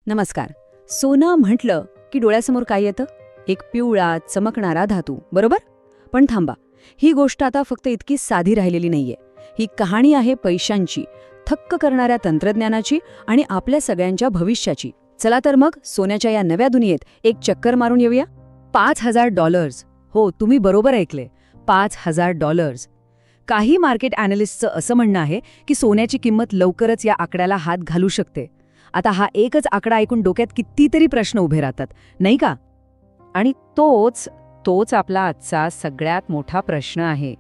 नमस्कार. सोनं म्हटलं की डोळ्यासमोर काय येतं? एक पिवळा चमकणारा धातू, बरोबर? पण थांबा, ही गोष्ट आता फक्त इतकी साधी राहिलेली नाहीये. ही कहाणी आहे पैशांची, थक्क करणाऱ्या तंत्रज्ञानाची आणि आपल्या सगळ्यांच्या भविष्याची. चला तर मग सोन्याच्या या नव्या दुनियेत एक चक्कर मारून येऊया. $5,000. हो, तुम्ही बरोबर ऐकले, $5,000. काही मार्केट ॲनालिस्टचं असं म्हणणं आहे की सोन्याची किंमत लवकरच या आकड्याला हात घालू शकते. आता हा एकच आकडा ऐकून डोक्यात कितीतरी प्रश्न उभे राहतात, नाही का? आणि तोच आपला आजचा सगळ्यात मोठा प्रश्न आहे.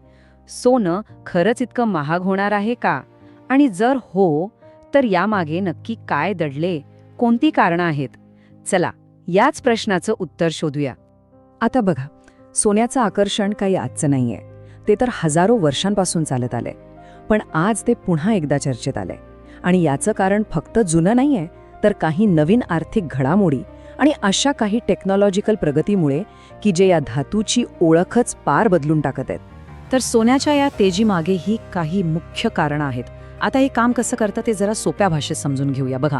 सोनं खरंच इतकं महाग होणार आहे का? आणि जर हो, तर यामागे नक्की काय दडले, कोणती कारणं आहेत? चला, याच प्रश्नाचं उत्तर शोधूया. आता बघा, सोन्याचं आकर्षण काही आजचं नाहीये. ते तर हजारो वर्षांपासून चालत आलंय. पण आज ते पुन्हा एकदा चर्चेत आलंय. आणि याचं कारण फक्त जुनं नाहीये, तर काही नवीन आर्थिक घडामोडी आणि अशा काही टेक्नॉलॉजिकल प्रगतीमुळे की जे या धातूची ओळखच पार बदलून टाकत आहेत. तर सोन्याच्या या तेजीमागे ही काही मुख्य कारणं आहेत. आता हे काम कसं करतं ते जरा सोप्या भाषेत समजून घेऊया. बघा,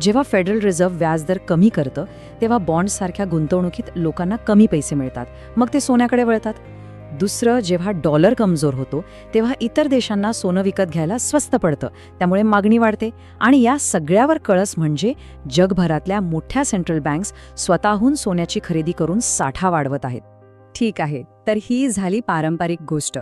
जेव्हा फेडरल रिझर्व्ह व्याजदर कमी करतं, तेव्हा बॉन्ड्ससारख्या गुंतवणुकीत लोकांना कमी पैसे मिळतात. मग ते सोन्याकडे वळतात. दुसरं, जेव्हा डॉलर कमजोर होतो, तेव्हा इतर देशांना सोनं विकत घ्यायला स्वस्त पडतं. त्यामुळे मागणी वाढते. आणि या सगळ्यावर कळस म्हणजे जगभरातल्या मोठ्या सेंट्रल बँक्स स्वतःहून सोन्याची खरेदी करून साठा वाढवत आहेत. ठीक आहे, तर ही झाली पारंपरिक गोष्ट.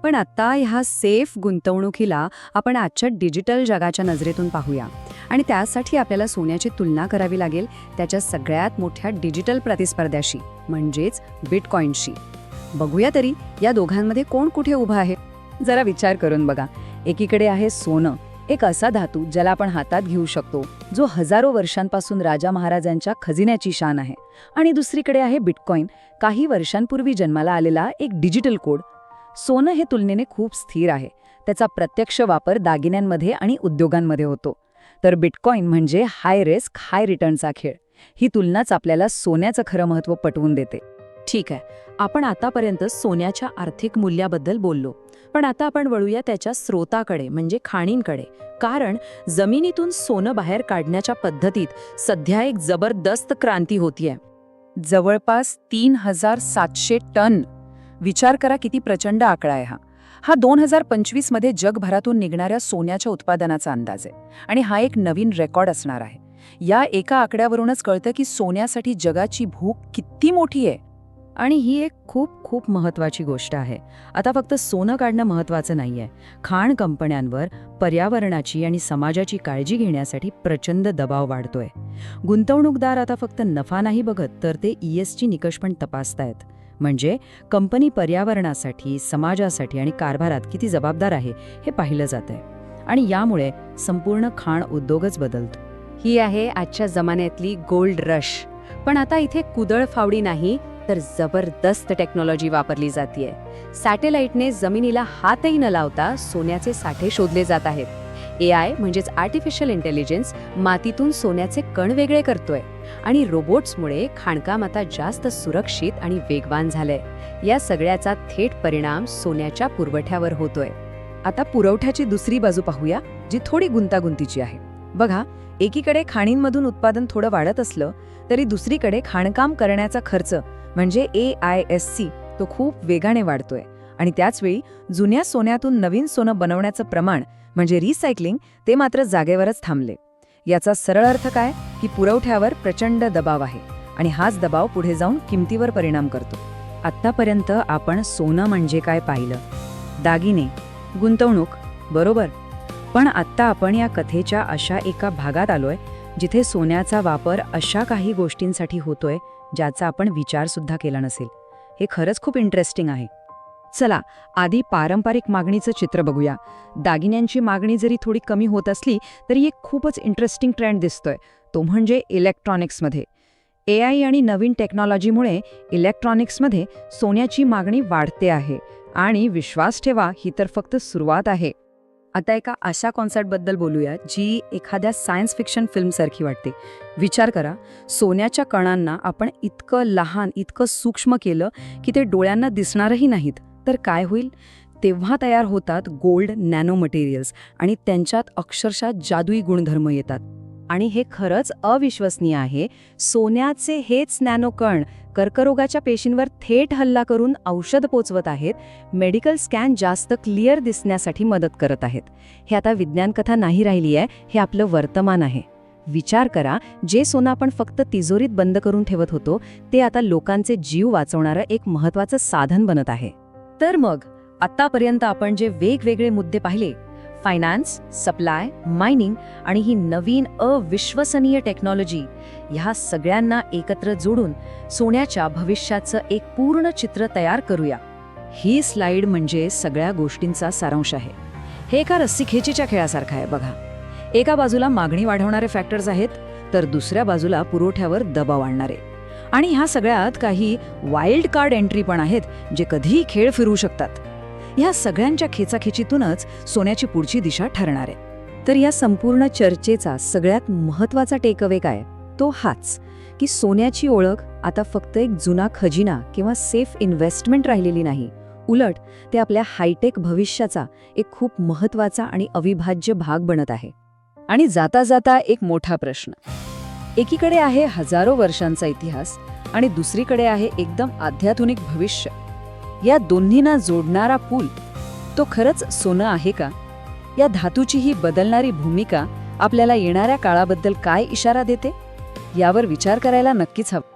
पण आता ह्या सेफ गुंतवणुकीला आपण आजच्या डिजिटल जगाच्या नजरेतून पाहूया. आणि त्यासाठी आपल्याला सोन्याची तुलना करावी लागेल त्याच्या सगळ्यात मोठ्या डिजिटल प्रतिस्पर्ध्याशी, म्हणजेच बिटकॉईनशी. बघूया तरी या दोघांमध्ये कोण कुठे उभा आहे. जरा विचार करून बघा. एकीकडे आहे सोनं, एक असा धातू ज्याला आपण हातात घेऊ शकतो, जो हजारो वर्षांपासून राजा महाराजांच्या खजिन्याची शान आहे. आणि दुसरीकडे आहे बिटकॉईन, काही वर्षांपूर्वी जन्माला आलेला एक डिजिटल कोड. सोनं हे तुलनेने खूप स्थिर आहे. त्याचा प्रत्यक्ष वापर दागिन्यांमध्ये आणि उद्योगांमध्ये होतो. तर बिटकॉईन म्हणजे हाय रिस्क हाय रिटर्नचा खेळ. ही तुलनाच आपल्याला सोन्याचं खरं महत्त्व पटवून देते. ठीक आहे, आपण आतापर्यंत सोन्याच्या आर्थिक मूल्याबद्दल बोललो. पण आता आपण वळूया त्याच्या स्रोताकडे, म्हणजे खाणींकडे. कारण जमिनीतून सोनं बाहेर काढण्याच्या पद्धतीत सध्या एक जबरदस्त क्रांती होतीये. जवळपास 3,700 टन. विचार करा किती प्रचंड आकडा आहे हा 2025 मध्ये जगभरातून निघणाऱ्या सोन्याच्या उत्पादनाचा अंदाज आहे. आणि हा एक नवीन रेकॉर्ड असणार आहे. या एका आकड्यावरूनच कळतं की सोन्यासाठी जगाची भूक किती मोठी आहे. आणि ही एक खूप खूप महत्त्वाची गोष्ट आहे. आता फक्त सोनं काढणं महत्त्वाचं नाहीये. खाण कंपन्यांवर पर्यावरणाची आणि समाजाची काळजी घेण्यासाठी प्रचंड दबाव वाढतोय. गुंतवणूकदार आता फक्त नफा नाही बघत, तर ते ESG निकष पण तपासतायत. म्हणजे कंपनी पर्यावरणासाठी, समाजासाठी आणि कारभारात किती जबाबदार आहे हे पाहिलं जातंय. आणि यामुळे संपूर्ण खाण उद्योगच बदलतो. ही आहे आजच्या जमान्यातली गोल्ड रश. पण आता इथे कुदळ फावडी नाही, तर जबरदस्त टेक्नॉलॉजी वापरली जातीये. सॅटेलाइटने जमिनीला हातही न लावता सोन्याचे साठे शोधले जात आहेत. AI म्हणजेच आर्टिफिशियल इंटेलिजन्स मातीतून सोन्याचे कण वेगळे करतोय. आणि रोबोट्समुळे खाणकाम आता जास्त सुरक्षित आणि वेगवान झालंय. या सगळ्याचा थेट परिणाम सोन्याच्या पुरवठ्यावर होतोय. आता पुरवठ्याची दुसरी बाजू पाहूया, जी थोडी गुंतागुंतीची आहे. बघा, एकीकडे खाणींमधून उत्पादन थोडं वाढत असलं तरी दुसरीकडे खाणकाम करण्याचा खर्च म्हणजे AISC तो खूप वेगाने वाढतोय. आणि त्याचवेळी जुन्या सोन्यातून नवीन सोनं बनवण्याचं प्रमाण म्हणजे रिसायकलिंग ते मात्र जागेवरच थांबले. याचा सरळ अर्थ काय की पुरवठ्यावर प्रचंड दबाव आहे. आणि हाच दबाव पुढे जाऊन किमतीवर परिणाम करतो. आत्तापर्यंत आपण सोनं म्हणजे काय पाहिलं, दागिने, गुंतवणूक, बरोबर. पण आत्ता आपण या कथेच्या अशा एका भागात आलोय जिथे सोन्याचा वापर अशा काही गोष्टींसाठी होतोय ज्याचा आपण विचार सुद्धा केला नसेल. हे खरंच खूप इंटरेस्टिंग आहे. चला, आधी पारंपरिक मागणीचं चित्र बघूया. दागिन्यांची मागणी जरी थोडी कमी होत असली तरी एक खूपच इंटरेस्टिंग ट्रेंड दिसतोय. तो म्हणजे इलेक्ट्रॉनिक्समध्ये. AI आणि नवीन टेक्नॉलॉजीमुळे इलेक्ट्रॉनिक्समध्ये सोन्याची मागणी वाढते आहे. आणि विश्वास ठेवा, ही तर फक्त सुरुवात आहे. आता एका अशा कॉन्सेप्टबद्दल बोलूया जी एखाद्या सायन्स फिक्शन फिल्मसारखी वाटते. विचार करा, सोन्याच्या कणांना आपण इतकं लहान, इतकं सूक्ष्म केलं की ते डोळ्यांना दिसणारही नाहीत. तर काय होईल? तेव्हा तयार होतात गोल्ड नॅनो मटेरियल्स आणि त्यांच्यात अक्षरशः जादुई गुणधर्म येतात. आणि हे खरंच अविश्वसनीय आहे, सोन्याचे हेच नॅनोकण कर्करोगाच्या पेशींवर थेट हल्ला करून औषध पोचवत आहेत, मेडिकल स्कॅन जास्त क्लिअर दिसण्यासाठी मदत करत आहेत. हे आता विज्ञानकथा नाही राहिली आहे, हे आपलं वर्तमान आहे. विचार करा, जे सोनं आपण फक्त तिजोरीत बंद करून ठेवत होतो ते आता लोकांचे जीव वाचवणारं एक महत्त्वाचं साधन बनत आहे. तर मग आतापर्यंत आपण जे वेगवेगळे मुद्दे पाहिले, फायनान्स, सप्लाय, मायनिंग आणि ही नवीन अविश्वसनीय टेक्नॉलॉजी, ह्या सगळ्यांना एकत्र जोडून सोन्याच्या भविष्याचं एक पूर्ण चित्र तयार करूया. ही स्लाइड म्हणजे सगळ्या गोष्टींचा सारांश आहे. हे एका रस्सीखेचीच्या खेळासारखं आहे बघा. एका बाजूला मागणी वाढवणारे फॅक्टर्स आहेत, तर दुसऱ्या बाजूला पुरवठ्यावर दबाव आणणारे. आणि ह्या सगळ्यात काही वाईल्ड कार्ड एंट्री पण आहेत, जे कधीही खेळ फिरवू शकतात. ह्या सगळ्यांच्या खेचाखेचीतूनच सोन्याची पुढची दिशा ठरणार आहे. तर या संपूर्ण चर्चेचा सगळ्यात महत्त्वाचा टेकअवे काय? तो हाच, की सोन्याची ओळख आता फक्त एक जुना खजिना किंवा सेफ इन्व्हेस्टमेंट राहिलेली नाही. उलट ते आपल्या हायटेक भविष्याचा एक खूप महत्त्वाचा आणि अविभाज्य भाग बनत आहे. आणि जाता जाता एक मोठा प्रश्न. एकीकडे आहे हजारो वर्षांचा इतिहास आणि दुसरीकडे आहे एकदम आध्यात्मिक भविष्य. या दोन्हींना जोडणारा पूल, तो खरंच सोनं आहे का? या धातूची ही बदलणारी भूमिका आपल्याला येणाऱ्या काळाबद्दल काय इशारा देते? यावर विचार करायला नक्कीच हवं.